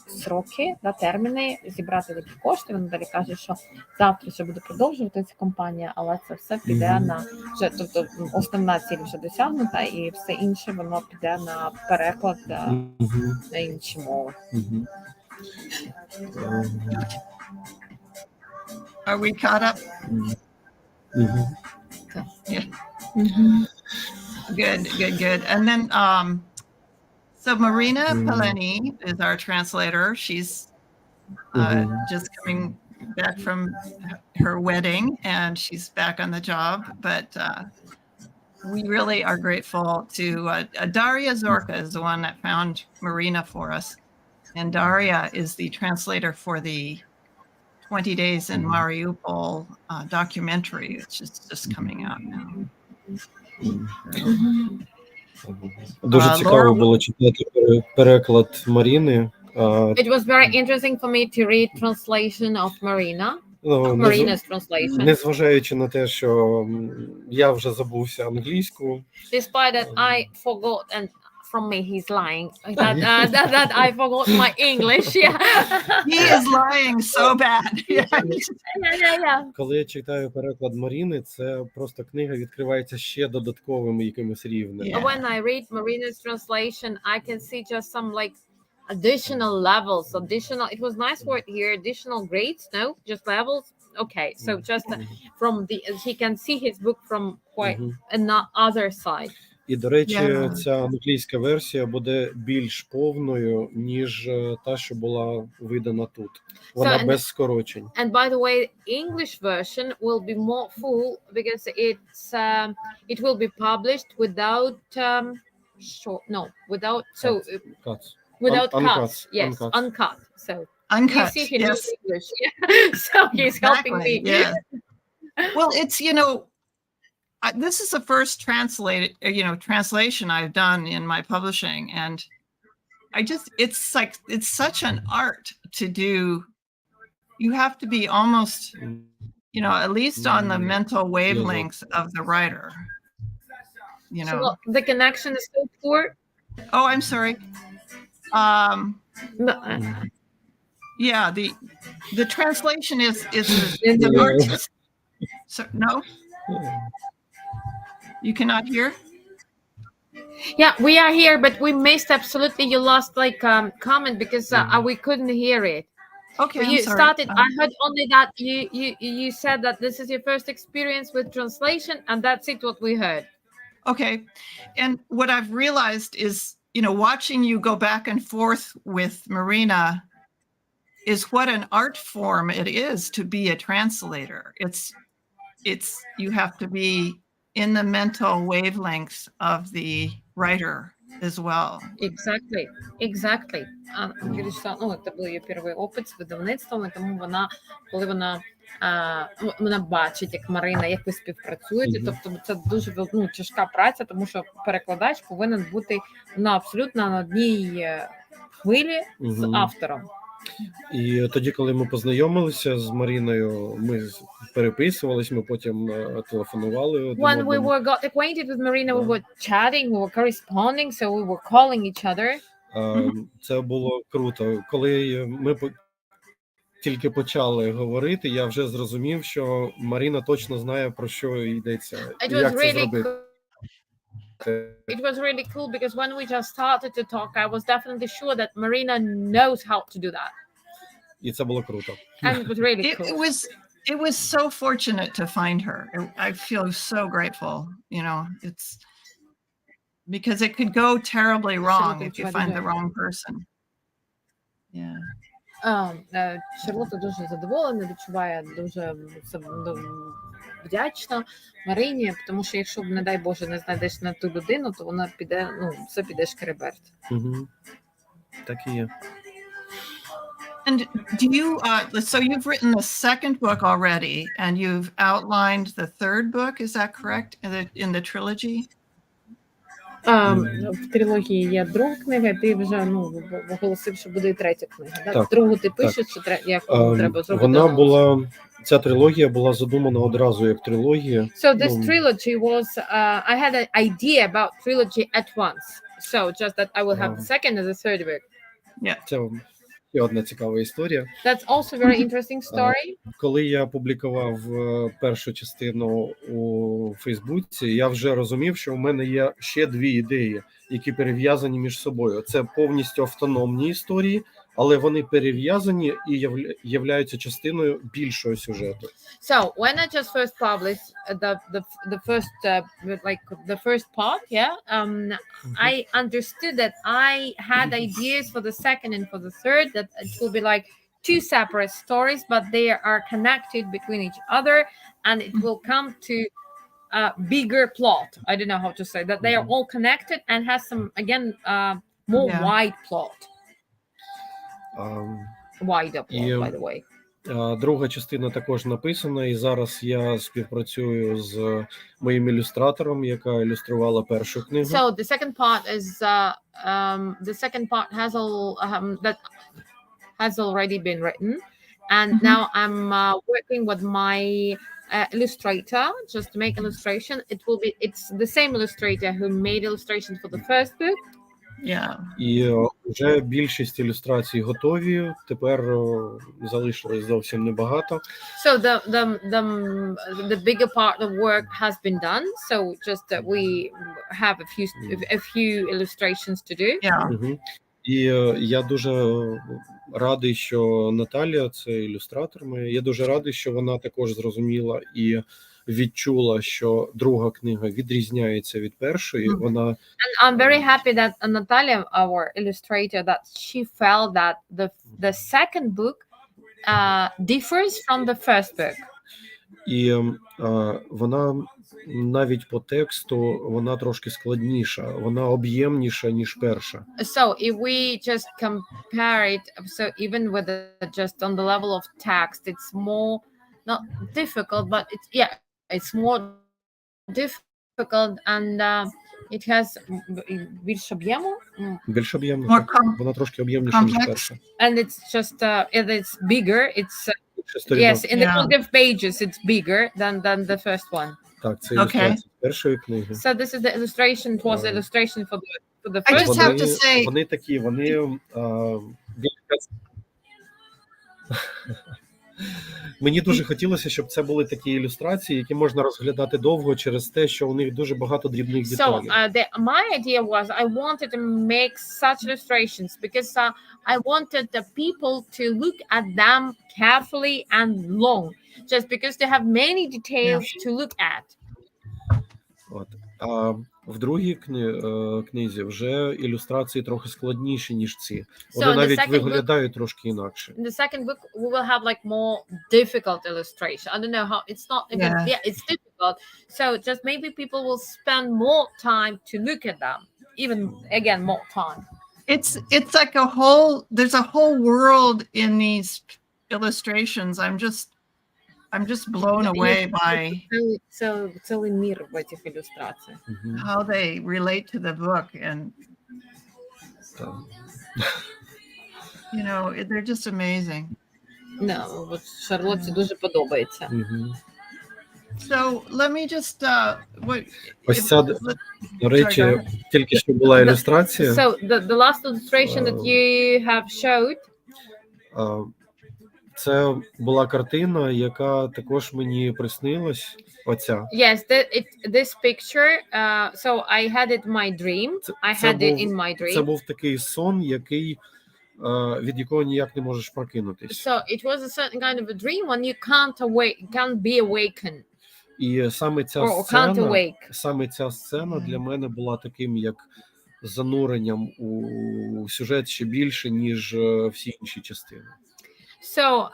сроки, да, терміни, зібрати такі кошти. Вона далі каже, що завтра ще буде продовжувати ця кампанія, але це все піде на вже, тобто основна ціль вже досягнута, і все інше воно піде на переклад на інші мови. Are we caught up? Yeah. Good. And then so Marina Peleni is our translator. She's just coming back from her wedding, and she's back on the job. But we really are grateful to Daria Zorka is the one that found Marina for us. And Daria is the translator for the 20 Days in Mariupol documentary, which is just coming out now. Дуже цікаво було читати переклад Маріни. It was very interesting for me to read translation of Marina's translation. Незважаючи на те, що я вже забувся англійську. Despite that I forgot, and from me he's lying, that I forgot my English. Yeah. He is lying so bad. Yeah. Коли я читаю переклад Маріни, це просто книга відкривається ще додатковим якимось рівнем. When I read Marina's translation, I can see just some like additional levels, it was nice word here, additional grades, no, just levels. Okay, so just from he can see his book from quite another side. І, до речі, ця англійська версія буде більш повною, ніж та, що була видана тут. Вона без скорочень. And by the way, English version will be more full because it will be published without cuts. Without cuts. Yes, uncut. So uncut. You see him in English. Yeah. So he's helping me. Yeah. Well, it's, this is the first translation I've done in my publishing, and it's such an art to do. You have to be almost, at least on the mental wavelengths of the writer. So the connection is so poor. Oh, I'm sorry. Yeah, the translation is the artist. So no. You cannot hear? Yeah, we are here, but we missed absolutely. You lost comment because we couldn't hear it. Okay, you started. I heard only that you said that this is your first experience with translation, and that's it. What we heard. Okay, and what I've realized is, watching you go back and forth with Marina is what an art form it is to be a translator. It's you have to be in the mental wavelengths of the writer as well. Exactly. Це був її перший опит з видавництвом, тому коли вона бачить, як Марина, як ви співпрацюєте, тобто це дуже тяжка праця, тому що перекладач повинен бути абсолютно на одній хвилі з автором. І тоді, коли ми познайомилися з Маріною, ми переписувались, ми потім телефонували. When we got acquainted with Marina, we were chatting, we were corresponding, so we were calling each other. Це було круто. Коли ми тільки почали говорити, я вже зрозумів, що Маріна точно знає, про що йдеться, як це зробити. it was really cool because when we just started to talk, I was definitely sure that Marina knows how to do that. І це було круто. And it was really It cool. was so fortunate to find her. I feel so grateful, you know, it's because it could go terribly wrong if you find the wrong person. Yeah. Шарлотта дуже задоволена, відчуває дуже вдячна Марині, тому що якщо, не дай Боже, не знайдеш на ту людину, то вона піде, все піде шкереберть. Так і є. And do you, so you've written the second book already, and you've outlined the third book, is that correct, in the trilogy? В трилогії є друга книга, ти вже оголосив, що буде і третя книга. Так, другу ти пишеш, чи як треба зробити? Вона була, ця трилогія була задумана одразу як трилогія. So this trilogy was, I had an idea about trilogy at once. So just that I will have the second and the third book. Yeah. Це ще одна цікава історія. That's also a very interesting story. Коли я публікував першу частину у Фейсбуці, я вже розумів, що у мене є ще дві ідеї, які перев'язані між собою. Це повністю автономні історії, але вони перев'язані і являються частиною більшого сюжету. So when I just first published the first like the first part, I understood that I had ideas for the second and for the third, that it will be like two separate stories, but they are connected between each other, and it will come to a bigger plot. I don't know how to say that. They are all connected and has some, again, more wide plot. Wider plot, by the way. Друга частина також написана, і зараз я співпрацюю з моїм ілюстратором, яка ілюструвала першу книгу. So the second part is that has already been written, and now I'm working with my illustrator just to make illustration. It's the same illustrator who made illustrations for the first book. Yeah. І вже більшість ілюстрацій готові, тепер залишилось зовсім небагато. So the bigger part of work has been done, so just that we have a few illustrations to do. Yeah. І я дуже радий, що Наталія, це ілюстратор моя, я дуже радий, що вона також зрозуміла і відчула, що друга книга відрізняється від першої. Вона And I'm very happy that Natalia, our illustrator, that she felt that the second book differs from the first book. І вона навіть по тексту вона трошки складніша, вона об'ємніша ніж перша. So if we just compare it, so even with just on the level of text, it's more not difficult, but it's more difficult, and it has більше об'єму. Більш об'ємна. Вона трошки об'ємніша ніж перша. And it's just it's bigger. It's yes, in the number of pages, it's bigger than the first one. Так, це ілюстрація першої книги. So this is the illustration. It was the illustration for the I first. just have to say, вони такі, вони мені дуже хотілося, щоб це були такі ілюстрації, які можна розглядати довго через те, що у них дуже багато дрібних деталей. So my idea was I wanted to make such illustrations because I wanted the people to look at them carefully and long, just because they have many details to look at. От. А в другій книзі вже ілюстрації трохи складніші, ніж ці. Вони навіть виглядають трошки інакше. In the second book, we will have like more difficult illustration. I don't know how, it's not even, it's difficult. So just maybe people will spend more time to look at them, even again, more time. It's like there's a whole world in these illustrations. I'm just blown away by Целый мир в этих иллюстрациях. How they relate to the book, and you know, they're just amazing. No, от Шарлотті дуже подобається. So let me just ось ця, до речі, тільки що була ілюстрація. So the last illustration that you have showed. Це була картина, яка також мені приснилась. Оця. Yes, this picture. So I had it in my dream. I had it in my Це dream. був такий сон, який, від якого ніяк не можеш прокинутись. So it was a certain kind of a dream when you can't be awakened. І саме Or can't awake. ця сцена для мене була таким, як зануренням у сюжет ще більше, ніж всі інші частини. So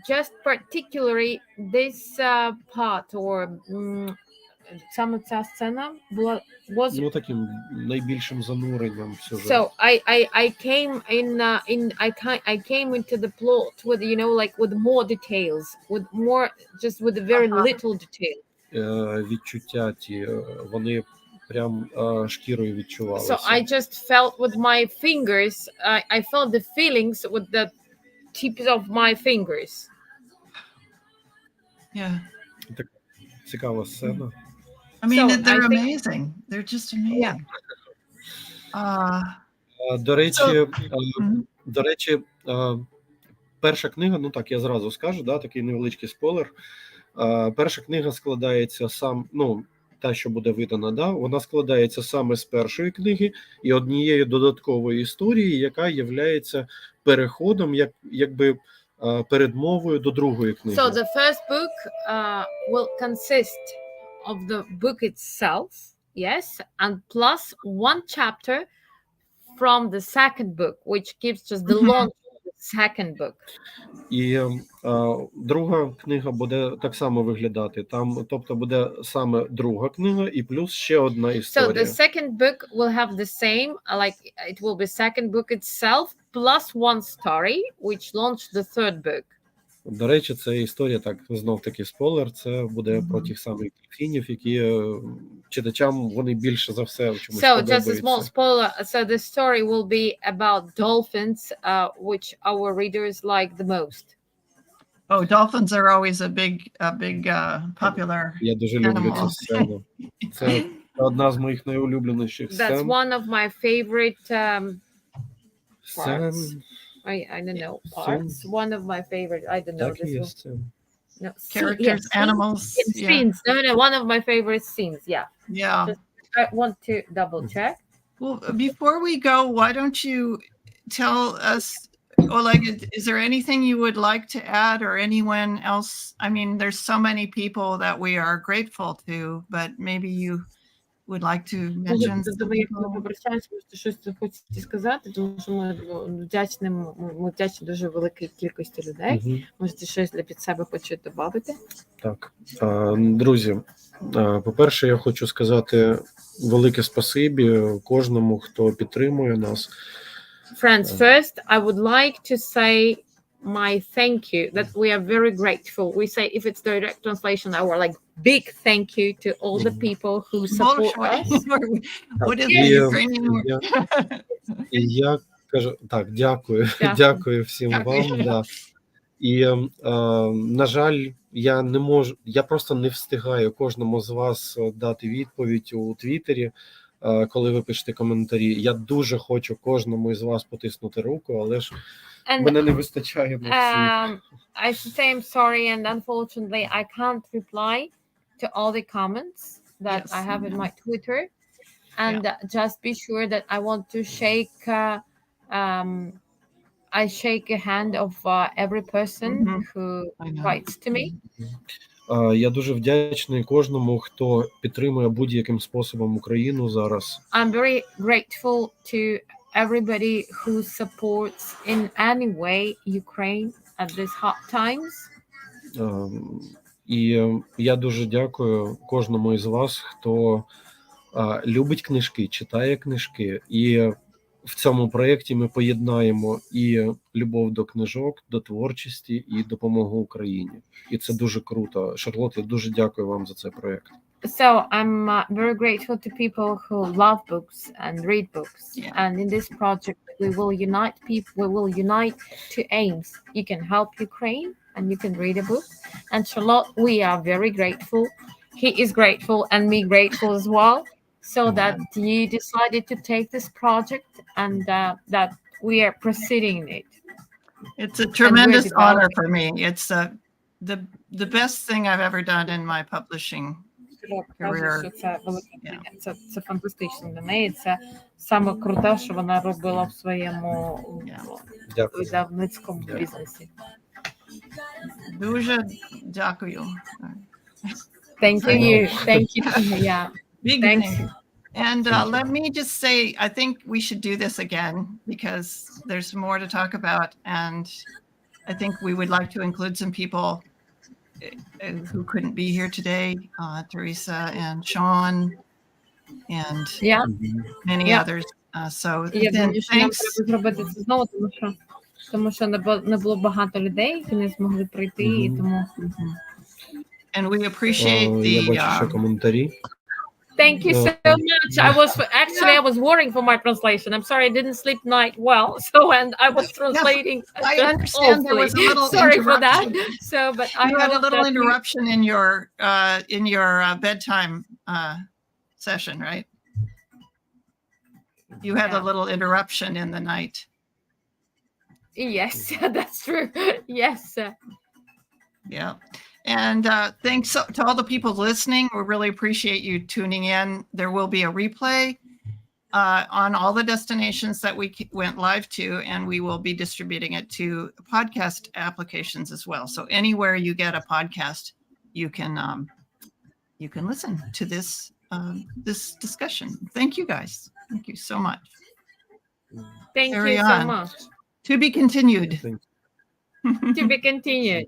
just particularly this part or саме ця сцена була was Ну, таким найбільшим зануренням в сюжет. so I came I came into the plot with, you know, like with more details, with more, just with a very little detail. Відчуття ті, вони прям шкірою відчувалися. So I just felt with my fingers, I felt the feelings with the tips of my fingers. Yeah. Так, цікава сцена. I mean, So, they're I think- amazing. They're just amazing. До речі, перша книга, ну так, я зразу скажу, да, такий невеличкий спойлер. Перша книга складається та, що буде видана, да, вона складається саме з першої книги і однієї додаткової історії, яка являється переходом, якби передмовою до другої книги. So the first book will consist of the book itself, yes, and plus one chapter from the second book, which gives just the launch of the second book. І друга книга буде так само виглядати. Там, тобто, буде саме друга книга і плюс ще одна So історія. the second book will have the same, like it will be second book itself plus one story, which launched the third book. До речі, це історія, так, знов таки спойлер, це буде про тих самих дельфінів, які читачам вони більше за все в чомусь So подобаються. just a small spoiler. So the story will be about dolphins, which our readers like the most. Oh, dolphins are always a big popular. Я дуже люблю цю animal. сцену. Це одна з моїх найулюбленіших That's сцен. one of my favorite Сцен. parts. I don't know parts. One of my favorite. I don't know Так і this є one. сцен. No, Characters, animals. Yeah. scenes. No, one of my favorite scenes. Yeah, Yeah. I want to double check. Well, before we go, why don't you tell us, Oleg, is there anything you would like to add, or anyone else? I mean, there's so many people that we are grateful to, but maybe you would like to mention some people. Попрощаємося, просто щось хочете сказати, тому що ми вдячні дуже великій кількості людей. Мгм. Можете щось для під себе хочете додати? Так, друзі, по-перше, я хочу сказати велике спасибі кожному, хто підтримує нас. Friends, first, I would like to say my thank you, that we are very grateful. We say, if it's direct translation, our like big thank you to all the people who support us. What is І, the Ukrainian word? і я кажу, так, дякую, Дякую. дякую всім Дякую. вам. Да. І, на жаль, я просто не встигаю кожному з вас дати відповідь у Твіттері, коли ви пишете коментарі. Я дуже хочу кожному із вас потиснути руку, але ж And мене не вистачає на всіх. I should say I'm sorry, and unfortunately, I can't reply to all the comments that Yes. I have in my Twitter. And just be sure that I want to shake. I shake a hand of every person Mhm. who I know. writes to me. Я дуже вдячний кожному, хто підтримує будь-яким способом Україну зараз. I'm very grateful to everybody who supports in any way Ukraine at these hard times. І я дуже дякую кожному із вас, хто любить книжки, читає книжки. І в цьому проєкті ми поєднаємо і любов до книжок, до творчості, і допомогу Україні. І це дуже круто. Шарлот, я дуже дякую вам за цей проєкт. So I'm very grateful to people who love books and read books. Yeah. And in this project, we will unite people. We will unite two aims. You can help Ukraine, and you can read a book. And Charlotte, we are very grateful. He is grateful, and me grateful as well. So that you decided to take this project, and that we are proceeding in it. It's a tremendous developing. honor for me. It's the best thing I've ever done in my publishing Каже, career. що це велика Yeah. це фантастично для неї. Це саме круте, що вона робила в своєму Дякую. видавницькому Дякую. бізнесі. Дуже дякую. Thank I know. you. Thank you. Yeah. Big Thanks. thank you. And Thank you. let me just say, I think we should do this again because there's more to talk about. And I think we would like to include some people who couldn't be here today, Teresa and Sean and Yeah. many Yeah. others. So Я then думаю, що нам thanks. треба зробити це знову, тому що не було багато людей, які не змогли прийти, і тому And we appreciate Я бачу ще the коментарі. Thank you so much. I was worrying for my translation. I'm sorry I didn't sleep night well. So and I was translating. I understand there was a little sorry for that. interruption. So, but I You had a hope little that interruption in your bedtime session, right? You had a Yeah. little interruption in the night. Yes, that's true. Yes. Yeah. And thanks to all the people listening. We really appreciate you tuning in. There will be a replay on all the destinations that we went live to, and we will be distributing it to podcast applications as well. So anywhere you get a podcast, you can listen to this discussion. Thank you guys. Thank you so much. Thank Carry you so on. much. To be continued. Thank To be continued.